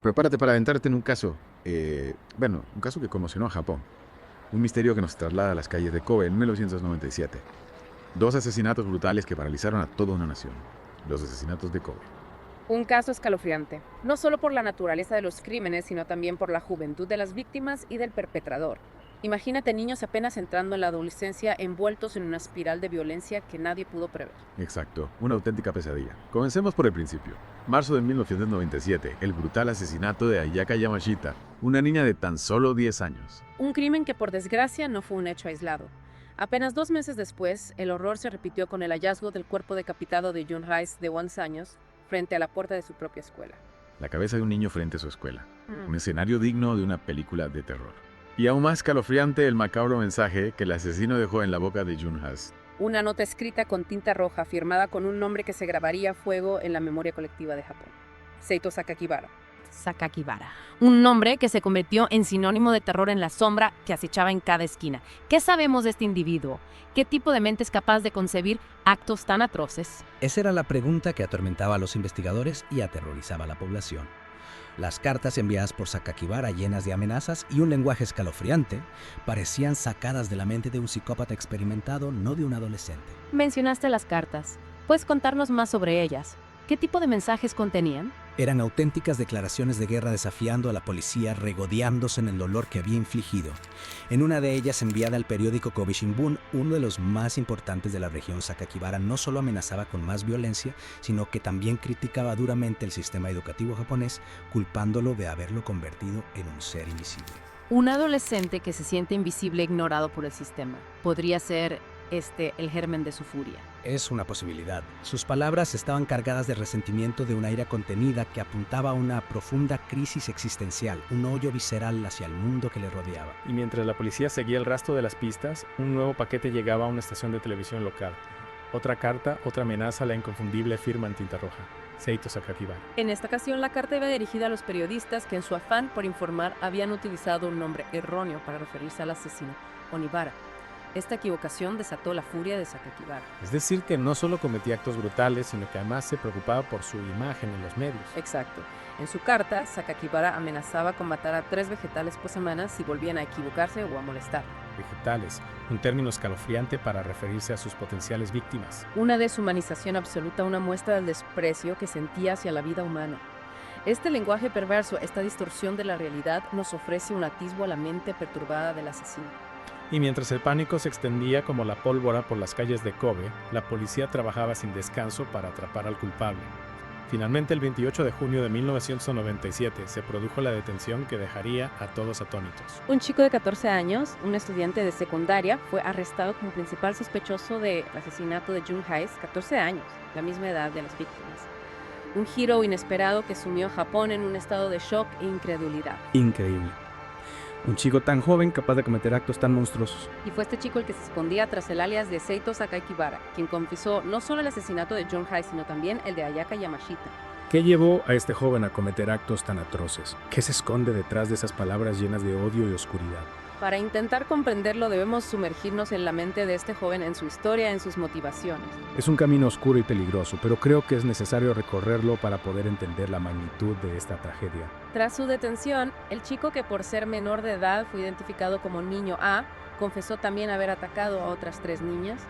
Prepárate para aventarte en un caso, un caso que conmocionó a Japón. Un misterio que nos traslada a las calles de Kobe en 1997. Dos asesinatos brutales que paralizaron a toda una nación. Los asesinatos de Kobe. Un caso escalofriante, no solo por la naturaleza de los crímenes, sino también por la juventud de las víctimas y del perpetrador. Imagínate niños apenas entrando en la adolescencia envueltos en una espiral de violencia que nadie pudo prever. Exacto, una auténtica pesadilla. Comencemos por el principio. Marzo de 1997, el brutal asesinato de Ayaka Yamashita, una niña de tan solo 10 años. Un crimen que por desgracia no fue un hecho aislado. Apenas 2 meses después, el horror se repitió con el hallazgo del cuerpo decapitado de Jun Rice, de 11 años, frente a la puerta de su propia escuela. La cabeza de un niño frente a su escuela. Un escenario digno de una película de terror. Y aún más escalofriante el macabro mensaje que el asesino dejó en la boca de Junhas. Una nota escrita con tinta roja firmada con un nombre que se grabaría a fuego en la memoria colectiva de Japón. Seito Sakakibara. Sakakibara, un nombre que se convirtió en sinónimo de terror en la sombra que acechaba en cada esquina. ¿Qué sabemos de este individuo? ¿Qué tipo de mente es capaz de concebir actos tan atroces? Esa era la pregunta que atormentaba a los investigadores y aterrorizaba a la población. Las cartas enviadas por Sakakibara, llenas de amenazas y un lenguaje escalofriante, parecían sacadas de la mente de un psicópata experimentado, no de un adolescente. Mencionaste las cartas. ¿Puedes contarnos más sobre ellas? ¿Qué tipo de mensajes contenían? Eran auténticas declaraciones de guerra desafiando a la policía, regodeándose en el dolor que había infligido. En una de ellas, enviada al periódico Kobe Shimbun, uno de los más importantes de la región, Sakakibara no solo amenazaba con más violencia, sino que también criticaba duramente el sistema educativo japonés, culpándolo de haberlo convertido en un ser invisible. Un adolescente que se siente invisible e ignorado por el sistema. ¿Podría ser el germen de su furia? Es una posibilidad. Sus palabras estaban cargadas de resentimiento, de una ira contenida que apuntaba a una profunda crisis existencial, un hoyo visceral hacia el mundo que le rodeaba. Y mientras la policía seguía el rastro de las pistas, un nuevo paquete llegaba a una estación de televisión local. Otra carta, otra amenaza, la inconfundible firma en tinta roja. Seito Sakakibara. En esta ocasión, la carta iba dirigida a los periodistas que en su afán por informar habían utilizado un nombre erróneo para referirse al asesino, Onibara. Esta equivocación desató la furia de Sakakibara. Es decir, que no solo cometía actos brutales, sino que además se preocupaba por su imagen en los medios. Exacto. En su carta, Sakakibara amenazaba con matar a 3 vegetales por semana si volvían a equivocarse o a molestar. Vegetales, un término escalofriante para referirse a sus potenciales víctimas. Una deshumanización absoluta, una muestra del desprecio que sentía hacia la vida humana. Este lenguaje perverso, esta distorsión de la realidad, nos ofrece un atisbo a la mente perturbada del asesino. Y mientras el pánico se extendía como la pólvora por las calles de Kobe, la policía trabajaba sin descanso para atrapar al culpable. Finalmente, el 28 de junio de 1997, se produjo la detención que dejaría a todos atónitos. Un chico de 14 años, un estudiante de secundaria, fue arrestado como principal sospechoso del asesinato de Jun Rice, 14 años, la misma edad de las víctimas. Un giro inesperado que sumió a Japón en un estado de shock e incredulidad. Increíble. Un chico tan joven capaz de cometer actos tan monstruosos. Y fue este chico el que se escondía tras el alias de Seito Sakakibara, quien confesó no solo el asesinato de Jun Rice, sino también el de Ayaka Yamashita. ¿Qué llevó a este joven a cometer actos tan atroces? ¿Qué se esconde detrás de esas palabras llenas de odio y oscuridad? Para intentar comprenderlo debemos sumergirnos en la mente de este joven, en su historia, en sus motivaciones. Es un camino oscuro y peligroso, pero creo que es necesario recorrerlo para poder entender la magnitud de esta tragedia. Tras su detención, el chico, que por ser menor de edad fue identificado como Niño A, confesó también haber atacado a otras 3 niñas.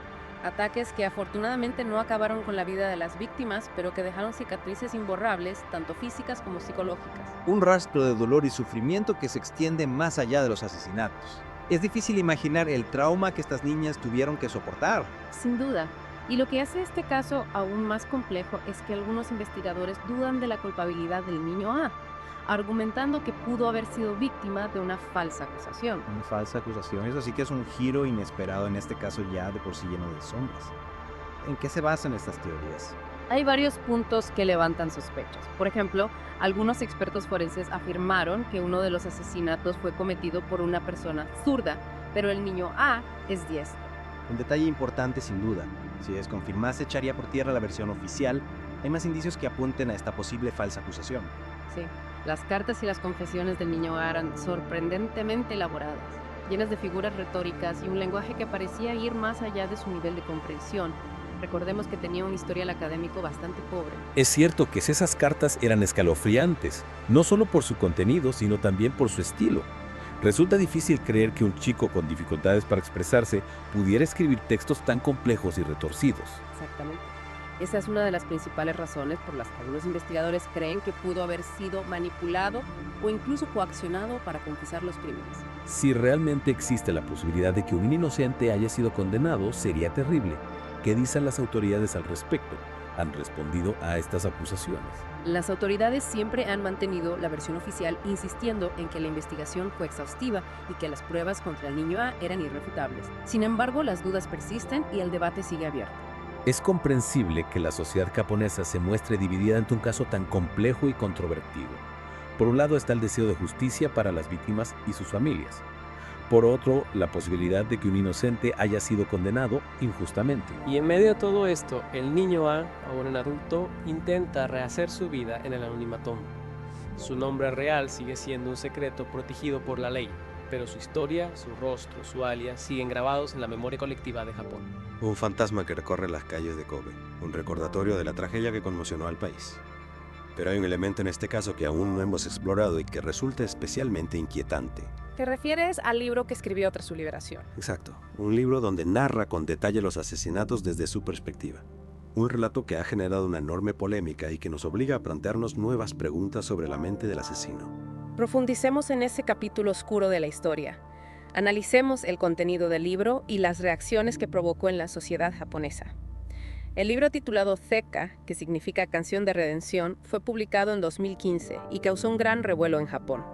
Ataques que afortunadamente no acabaron con la vida de las víctimas, pero que dejaron cicatrices imborrables, tanto físicas como psicológicas. Un rastro de dolor y sufrimiento que se extiende más allá de los asesinatos. Es difícil imaginar el trauma que estas niñas tuvieron que soportar. Sin duda. Y lo que hace este caso aún más complejo es que algunos investigadores dudan de la culpabilidad del niño A, argumentando que pudo haber sido víctima de una falsa acusación. Una falsa acusación, eso sí que es un giro inesperado, en este caso ya de por sí lleno de sombras. ¿En qué se basan estas teorías? Hay varios puntos que levantan sospechas. Por ejemplo, algunos expertos forenses afirmaron que uno de los asesinatos fue cometido por una persona zurda, pero el niño A es diestro. Un detalle importante sin duda. Si desconfirmase echaría por tierra la versión oficial, hay más indicios que apunten a esta posible falsa acusación. Sí, las cartas y las confesiones del niño A eran sorprendentemente elaboradas, llenas de figuras retóricas y un lenguaje que parecía ir más allá de su nivel de comprensión. Recordemos que tenía un historial académico bastante pobre. Es cierto que esas cartas eran escalofriantes, no solo por su contenido, sino también por su estilo. Resulta difícil creer que un chico con dificultades para expresarse pudiera escribir textos tan complejos y retorcidos. Exactamente. Esa es una de las principales razones por las que algunos investigadores creen que pudo haber sido manipulado o incluso coaccionado para confesar los crímenes. Si realmente existe la posibilidad de que un inocente haya sido condenado, sería terrible. ¿Qué dicen las autoridades al respecto? ¿Han respondido a estas acusaciones? Las autoridades siempre han mantenido la versión oficial, insistiendo en que la investigación fue exhaustiva y que las pruebas contra el niño A eran irrefutables. Sin embargo, las dudas persisten y el debate sigue abierto. Es comprensible que la sociedad japonesa se muestre dividida ante un caso tan complejo y controvertido. Por un lado está el deseo de justicia para las víctimas y sus familias. Por otro, la posibilidad de que un inocente haya sido condenado injustamente. Y en medio de todo esto, el niño A, ahora un adulto, intenta rehacer su vida en el anonimato. Su nombre real sigue siendo un secreto protegido por la ley, pero su historia, su rostro, su alias siguen grabados en la memoria colectiva de Japón. Un fantasma que recorre las calles de Kobe, un recordatorio de la tragedia que conmocionó al país. Pero hay un elemento en este caso que aún no hemos explorado y que resulta especialmente inquietante. ¿Te refieres al libro que escribió tras su liberación? Exacto, un libro donde narra con detalle los asesinatos desde su perspectiva. Un relato que ha generado una enorme polémica y que nos obliga a plantearnos nuevas preguntas sobre la mente del asesino. Profundicemos en ese capítulo oscuro de la historia. Analicemos el contenido del libro y las reacciones que provocó en la sociedad japonesa. El libro titulado Zeka, que significa Canción de Redención, fue publicado en 2015 y causó un gran revuelo en Japón.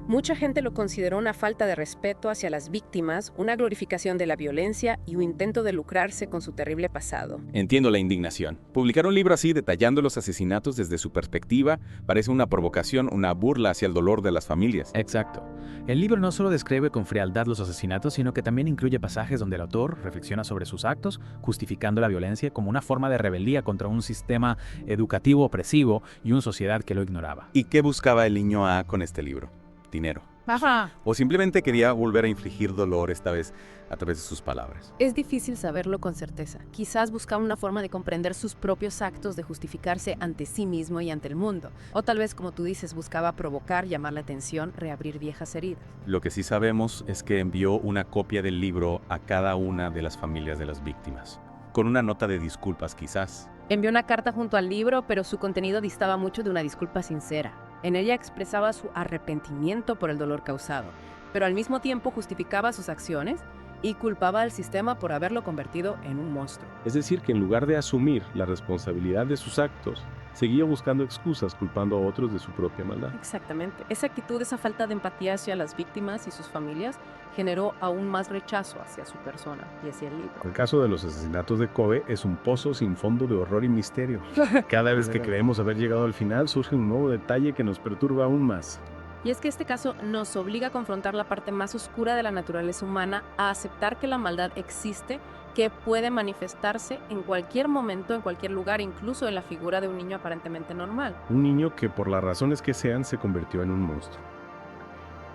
Mucha gente lo consideró una falta de respeto hacia las víctimas, una glorificación de la violencia y un intento de lucrarse con su terrible pasado. Entiendo la indignación. Publicar un libro así detallando los asesinatos desde su perspectiva parece una provocación, una burla hacia el dolor de las familias. Exacto. El libro no solo describe con frialdad los asesinatos, sino que también incluye pasajes donde el autor reflexiona sobre sus actos, justificando la violencia como una forma de rebeldía contra un sistema educativo opresivo y una sociedad que lo ignoraba. ¿Y qué buscaba el niño A con este libro? Dinero. Ajá. O simplemente quería volver a infligir dolor, esta vez a través de sus palabras. Es difícil saberlo con certeza. Quizás buscaba una forma de comprender sus propios actos, de justificarse ante sí mismo y ante el mundo. O tal vez, como tú dices, buscaba provocar, llamar la atención, reabrir viejas heridas. Lo que sí sabemos es que envió una copia del libro a cada una de las familias de las víctimas, con una nota de disculpas quizás. Envió una carta junto al libro, pero su contenido distaba mucho de una disculpa sincera. En ella expresaba su arrepentimiento por el dolor causado, pero al mismo tiempo justificaba sus acciones y culpaba al sistema por haberlo convertido en un monstruo. Es decir, que en lugar de asumir la responsabilidad de sus actos, seguía buscando excusas culpando a otros de su propia maldad. Exactamente. Esa actitud, esa falta de empatía hacia las víctimas y sus familias generó aún más rechazo hacia su persona y hacia el libro. El caso de los asesinatos de Kobe es un pozo sin fondo de horror y misterio. Cada vez que creemos haber llegado al final, surge un nuevo detalle que nos perturba aún más. Y es que este caso nos obliga a confrontar la parte más oscura de la naturaleza humana, a aceptar que la maldad existe, que puede manifestarse en cualquier momento, en cualquier lugar, incluso en la figura de un niño aparentemente normal. Un niño que por las razones que sean se convirtió en un monstruo.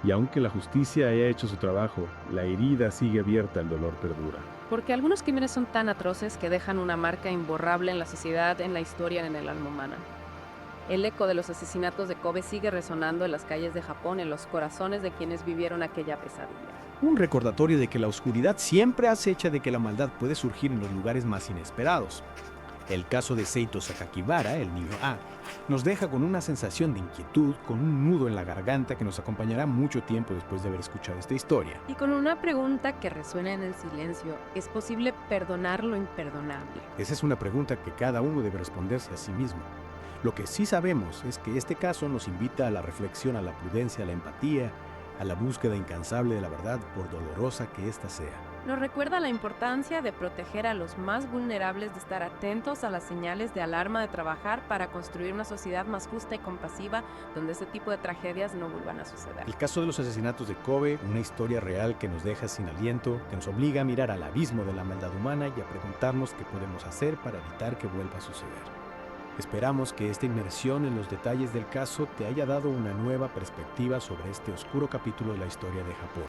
Y aunque la justicia haya hecho su trabajo, la herida sigue abierta, el dolor perdura. Porque algunos crímenes son tan atroces que dejan una marca imborrable en la sociedad, en la historia, en el alma humana. El eco de los asesinatos de Kobe sigue resonando en las calles de Japón, en los corazones de quienes vivieron aquella pesadilla. Un recordatorio de que la oscuridad siempre acecha, de que la maldad puede surgir en los lugares más inesperados. El caso de Seito Sakakibara, el niño A, nos deja con una sensación de inquietud, con un nudo en la garganta que nos acompañará mucho tiempo después de haber escuchado esta historia. Y con una pregunta que resuena en el silencio: ¿es posible perdonar lo imperdonable? Esa es una pregunta que cada uno debe responderse a sí mismo. Lo que sí sabemos es que este caso nos invita a la reflexión, a la prudencia, a la empatía, a la búsqueda incansable de la verdad, por dolorosa que ésta sea. Nos recuerda la importancia de proteger a los más vulnerables, de estar atentos a las señales de alarma, de trabajar para construir una sociedad más justa y compasiva, donde este tipo de tragedias no vuelvan a suceder. El caso de los asesinatos de Kobe, una historia real que nos deja sin aliento, que nos obliga a mirar al abismo de la maldad humana y a preguntarnos qué podemos hacer para evitar que vuelva a suceder. Esperamos que esta inmersión en los detalles del caso te haya dado una nueva perspectiva sobre este oscuro capítulo de la historia de Japón.